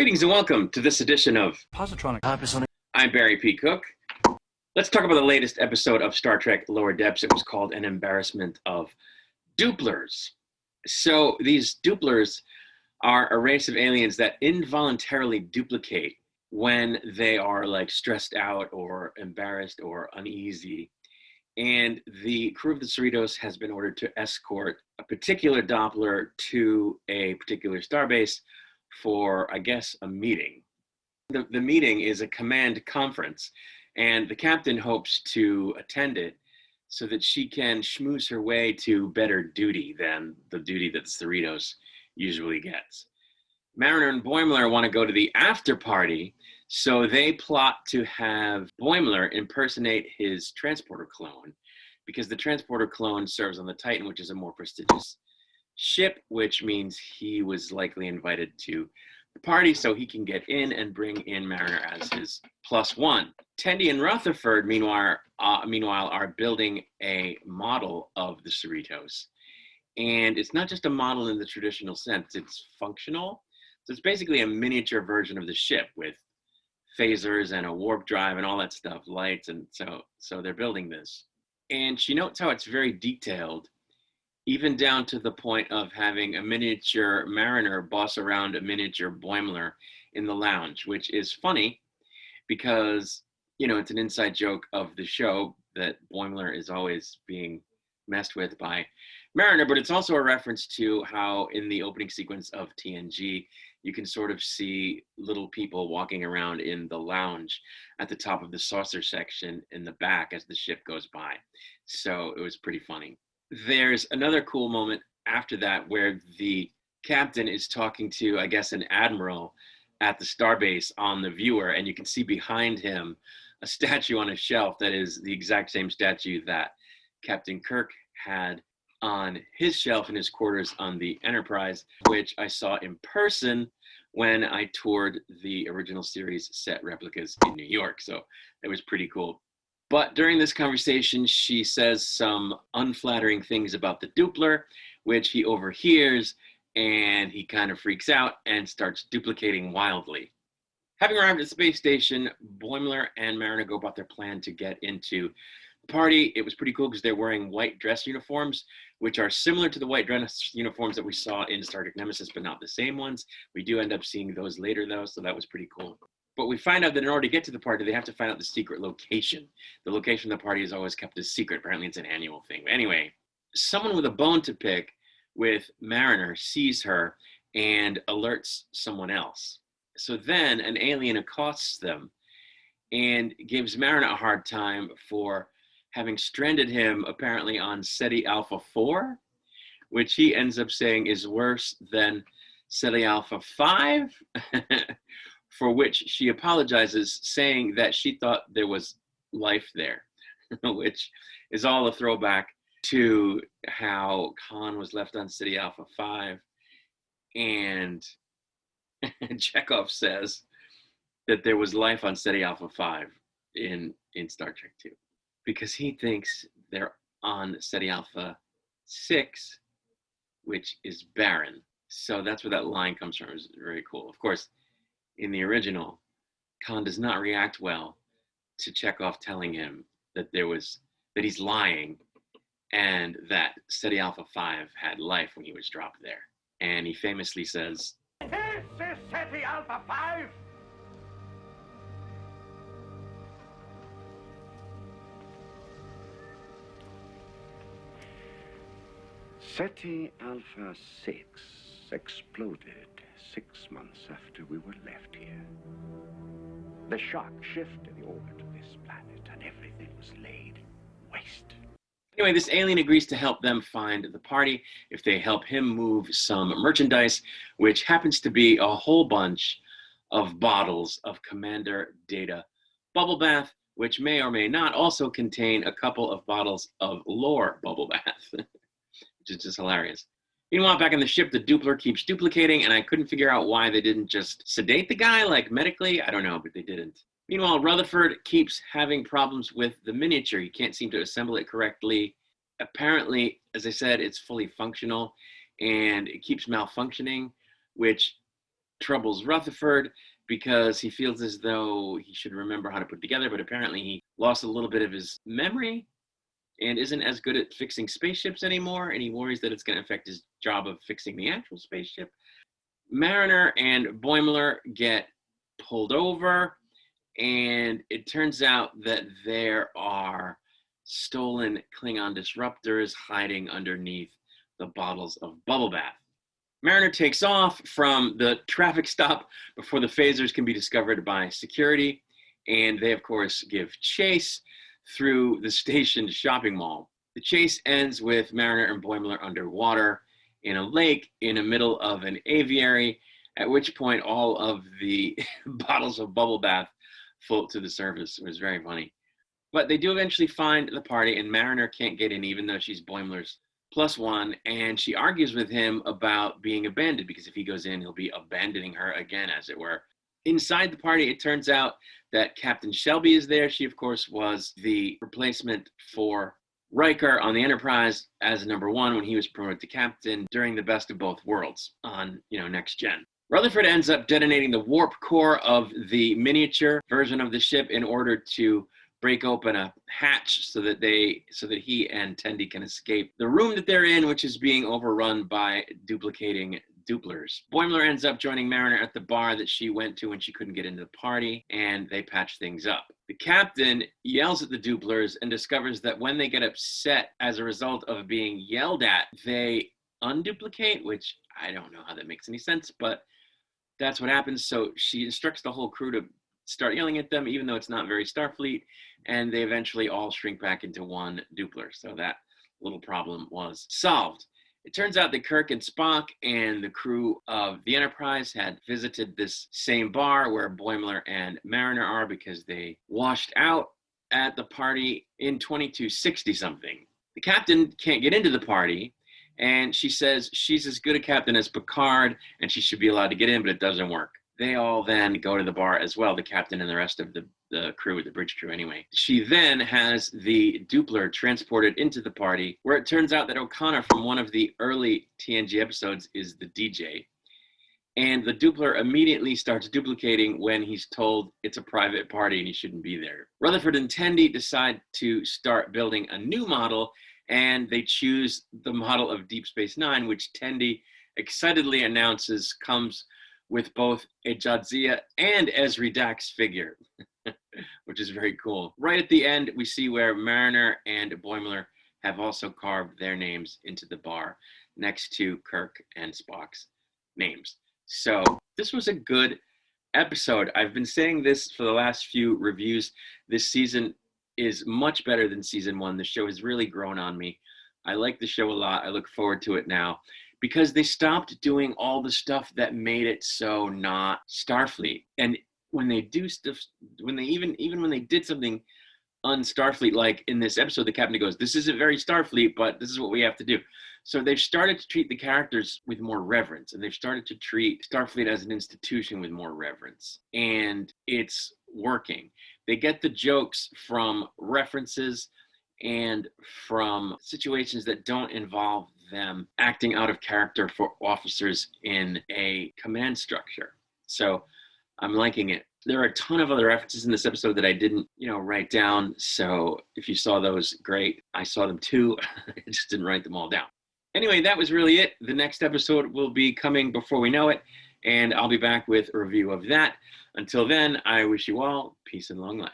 Greetings and welcome to this edition of Positronic. I'm Barry P. Cook. Let's talk about the latest episode of Star Trek Lower Depths. It was called An Embarrassment of Dupplers. So these Dupplers are a race of aliens that involuntarily duplicate when they are like stressed out or embarrassed or uneasy. And the crew of the Cerritos has been ordered to escort a particular Doppler to a particular starbase for, I guess, a meeting. The meeting is a command conference, and the captain hopes to attend it so that she can schmooze her way to better duty than the duty that the Cerritos usually gets. Mariner and Boimler want to go to the after party, so they plot to have Boimler impersonate his transporter clone, because the transporter clone serves on the Titan, which is a more prestigious ship, which means he was likely invited to the party so he can get in and bring in Mariner as his plus one. Tendi and Rutherford, meanwhile, are building a model of the Cerritos. And it's not just a model in the traditional sense, it's functional. So it's basically a miniature version of the ship with phasers and a warp drive and all that stuff, lights, and so they're building this. And she notes how it's very detailed, even down to the point of having a miniature Mariner boss around a miniature Boimler in the lounge, which is funny because, you know, it's an inside joke of the show that Boimler is always being messed with by Mariner, but it's also a reference to how in the opening sequence of TNG, you can sort of see little people walking around in the lounge at the top of the saucer section in the back as the ship goes by. So it was pretty funny. There's another cool moment after that where the captain is talking to, I guess, an admiral at the starbase on the viewer, and you can see behind him a statue on a shelf that is the exact same statue that Captain Kirk had on his shelf in his quarters on the Enterprise, which I saw in person when I toured the original series set replicas in New York. So that was pretty cool. But during this conversation, she says some unflattering things about the Doppler, which he overhears, and he kind of freaks out and starts duplicating wildly. Having arrived at the space station, Boimler and Mariner go about their plan to get into the party. It was pretty cool because they're wearing white dress uniforms, which are similar to the white dress uniforms that we saw in Star Trek Nemesis, but not the same ones. We do end up seeing those later, though, so that was pretty cool. But we find out that in order to get to the party, they have to find out the secret location. The location of the party is always kept a secret. Apparently, it's an annual thing. But anyway, someone with a bone to pick with Mariner sees her and alerts someone else. So then an alien accosts them and gives Mariner a hard time for having stranded him apparently on Ceti Alpha 4, which he ends up saying is worse than Ceti Alpha 5, for which she apologizes, saying that she thought there was life there, which is all a throwback to how Khan was left on Ceti Alpha 5, and Chekhov says that there was life on Ceti Alpha 5 in Star Trek 2, because he thinks they're on Ceti Alpha 6, which is barren. So that's where that line comes from. It's very cool. Of course, in the original, Khan does not react well to Chekhov telling him that he's lying and that Ceti Alpha 5 had life when he was dropped there. And he famously says, "This is Ceti Alpha 5. Ceti Alpha 6 exploded 6 months after we were left here. The shock shifted the orbit of this planet, and everything was laid waste. Anyway, this alien agrees to help them find the party if they help him move some merchandise, which happens to be a whole bunch of bottles of Commander Data Bubble Bath, which may or may not also contain a couple of bottles of Lore Bubble Bath, which is just hilarious. Meanwhile, back in the ship, the Doppler keeps duplicating, and I couldn't figure out why they didn't just sedate the guy, like medically. I don't know, but they didn't. Meanwhile, Rutherford keeps having problems with the miniature. He can't seem to assemble it correctly. Apparently, as I said, it's fully functional, and it keeps malfunctioning, which troubles Rutherford because he feels as though he should remember how to put it together, but apparently he lost a little bit of his memory and isn't as good at fixing spaceships anymore, and he worries that it's going to affect his job of fixing the actual spaceship. Mariner and Boimler get pulled over, and it turns out that there are stolen Klingon disruptors hiding underneath the bottles of bubble bath. Mariner takes off from the traffic stop before the phasers can be discovered by security, and they, of course, give chase through the station's shopping mall. The chase ends with Mariner and Boimler underwater in a lake in the middle of an aviary, at which point all of the bottles of bubble bath float to the surface. It was very funny. But they do eventually find the party, and Mariner can't get in even though she's Boimler's +1, and she argues with him about being abandoned because if he goes in, he'll be abandoning her again, as it were. Inside the party, it turns out that Captain Shelby is there. She, of course, was the replacement for Riker on the Enterprise as #1 when he was promoted to captain during the Best of Both Worlds on, Next Gen. Rutherford ends up detonating the warp core of the miniature version of the ship in order to break open a hatch so that he and Tendi can escape the room that they're in, which is being overrun by duplicating duplers. Boimler ends up joining Mariner at the bar that she went to when she couldn't get into the party, and they patch things up. The captain yells at the duplers and discovers that when they get upset as a result of being yelled at, they unduplicate, which I don't know how that makes any sense, but that's what happens. So she instructs the whole crew to start yelling at them, even though it's not very Starfleet, and they eventually all shrink back into one dupler. So that little problem was solved. It turns out that Kirk and Spock and the crew of the Enterprise had visited this same bar where Boimler and Mariner are because they washed out at the party in 2260-something. The captain can't get into the party, and she says she's as good a captain as Picard, and she should be allowed to get in, but it doesn't work. They all then go to the bar as well, the captain and the rest of the crew, the bridge crew anyway. She then has the dupler transported into the party, where it turns out that O'Connor from one of the early TNG episodes is the DJ. And the dupler immediately starts duplicating when he's told it's a private party and he shouldn't be there. Rutherford and Tendi decide to start building a new model, and they choose the model of Deep Space Nine, which Tendi excitedly announces comes with both a Jadzia and Ezri Dax figure, which is very cool. Right at the end, we see where Mariner and Boimler have also carved their names into the bar next to Kirk and Spock's names. So this was a good episode. I've been saying this for the last few reviews. This season is much better than season 1. The show has really grown on me. I like the show a lot. I look forward to it now, because they stopped doing all the stuff that made it so not Starfleet. And when they do stuff, when they even when they did something un-Starfleet, like in this episode, the captain goes, "This isn't very Starfleet, but this is what we have to do." So they've started to treat the characters with more reverence, and they've started to treat Starfleet as an institution with more reverence. And it's working. They get the jokes from references and from situations that don't involve them acting out of character for officers in a command structure. So I'm liking it. There are a ton of other references in this episode that I didn't, write down. So if you saw those, great. I saw them too. I just didn't write them all down. Anyway, that was really it. The next episode will be coming before we know it, and I'll be back with a review of that. Until then, I wish you all peace and long life.